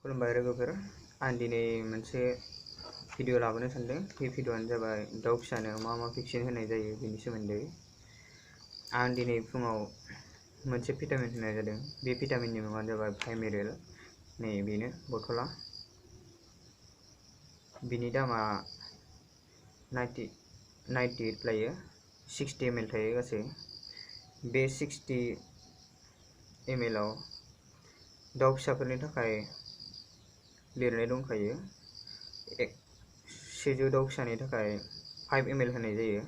खुलुमबाय लोगोफोर, आं दिनै मोनसे भिडिअ लाबोनो सानदों। बे भिडिअआनो जाबाय दाउ फिसानो मा मा भेक्सिन होनाय जायो बेनि सोमोन्दै। आं दिनै फुङाव मोनसे भिटामिन होनाय जादों। बे भिटामिननि मुङानो जाबाय भाइमेरेल। नै बेनो बथला। बिनि दामा 98 लायो। 60 ml थायो गासै। बे 60 ml आव दाउ फिसाफोरनि थाखाय लिरनाय दंखायो। 100 दाउ फिसानि थाखाय 5 ml होनाय जायो।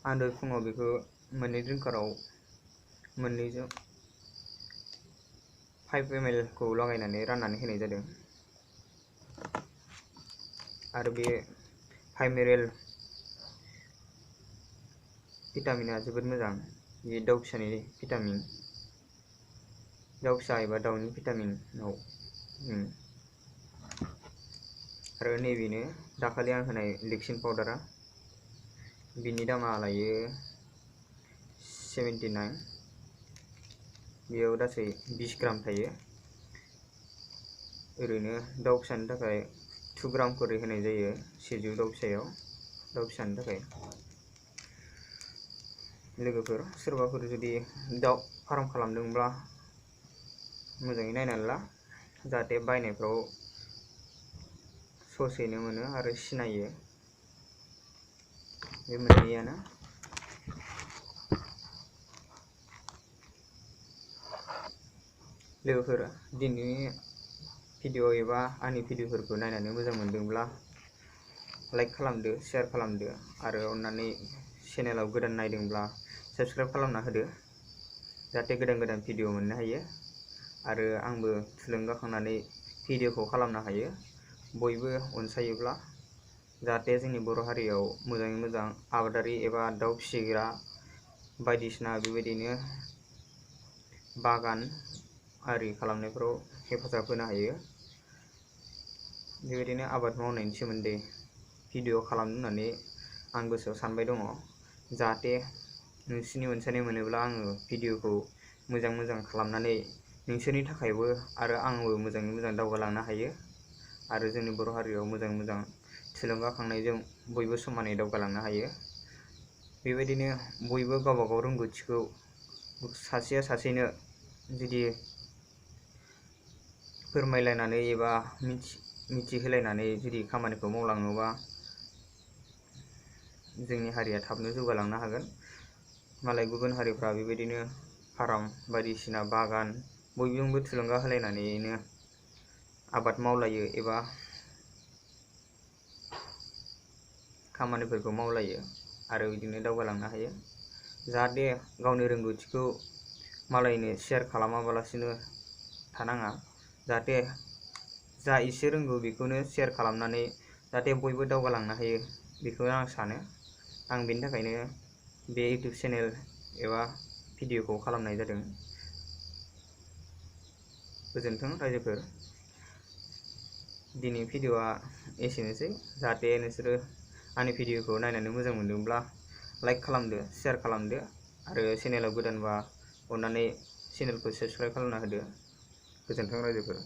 आं दहाय फुङाव बेखौ मोननै ड्रिंकाराव मोननैजों 5 ml खौ लागायनानै राननानै होनाय जादों। आरो बे भाइमेरेल भिटामिना जोबोद मोजां। बे दाउ फिसानि भिटामिन, दाउ फिसा एबा दाउनि भिटामिनाव। आरो नैबेनो दाखालि आं होनाय लेक्सिन पाउडारा। बिनि दामा लायो 79। बेयाव गासै 20 ग्राम थायो। ओरैनो दाउ फिसानि थाखाय 2 ग्राम खरै होनाय जायो 100 दाउ फिसायाव, दाउ फिसानि थाखाय। लोगोफोर, सोरबाफोर जुदि दाउ फार्म खालामदोंब्ला मोजाङै नायनानै ला, जाहाथे बायनायफ्राव ससेनो मोनो आरो सिनायो। बे मोननैयानो। लोगोफोर, दिनैनि भिडिअ एबा आंनि भिडिअफोरखौ नायनानै मोजां मोनदोंब्ला लाइक खालामदो, शेयार खालामदो, आरो अन्नानै चेनेलाव गोदान नायदोंब्ला साबस्क्राइब खालामना होदो, जाहाथे गोदान गोदान भिडिअ मोननो हायो आरो आंबो थुलुंगाखांनानै भिडिअखौ खालामनो हायो। बयबो अनसायोब्ला, जाहाथे जोंनि बर' हारियाव मोजाङै मोजां आबादारि एबा दाउ फिसिग्रा बायदिसिना बेबायदिनो बागान आरि खालामनायफ्राव हेफाजाब होनो हायो। बेबायदिनो आबाद मावनायनि सोमोन्दै भिडिअ खालामनो होननानै आं गोसोआव सानबाय दङ। जाहाथे नोंसोरनि अनसायनाय मोनोब्ला आङो भिडिअखौ मोजां खालामनानै नोंसोरनि थाखायबो आरो आंबो मोजाङै मोजां दावगालांनो हायो आरो जोंनि बर' हारियाव मोजां थुलुंगाखांनायजों बयबो समानै दावगालांनो हायो। बेबायदिनो बयबो गावबा गाव रोंगौथिखौ सासेया सासेनो जुदि फोरमायलायनानै एबा मिथिहोलायनानै जुदि खामानिखौ मावलाङोबा जोंनि हारिया थाबनो जौगालांनो हागोन। मालाय गुबुन हारिफ्रा बेबायदिनो फार्म बायदिसिना बागान बयजोंबो थुलुंगा होलायनानैनो आबाद मावलायो एबा खामानिफोरखौ मावलायो आरो बिदिनो दावगालांनो हायो। जाहाथे गावनि रोंगौथिखौ मालायनो शेयार खालामाबालासिनो थानाङा। जाहाथे जा एसे रोंगौ बेखौनो शेयार खालामनानै जाहाथे बयबो दावगालांनो हायो, बेखौनो आं सानो। आं बेनि थाखायनो बे इउटिउब चेनेल एबा भिडिअखौ खालामनाय जादों। गोजोन्थों रायजोफोर। दिनै भिडिअआ एसेनोसै। जाहाथे नोंसोरो आंनि भिडिअखौ नायनानै मोजां मोनदोंब्ला लाइक खालामदो, शेयार खालामदो, आरो चेनेलाव गोदानबा अन्नानै चेनेलखौ साबस्क्राइब खालामना होदो। गोजोन्थों रायजोफोर।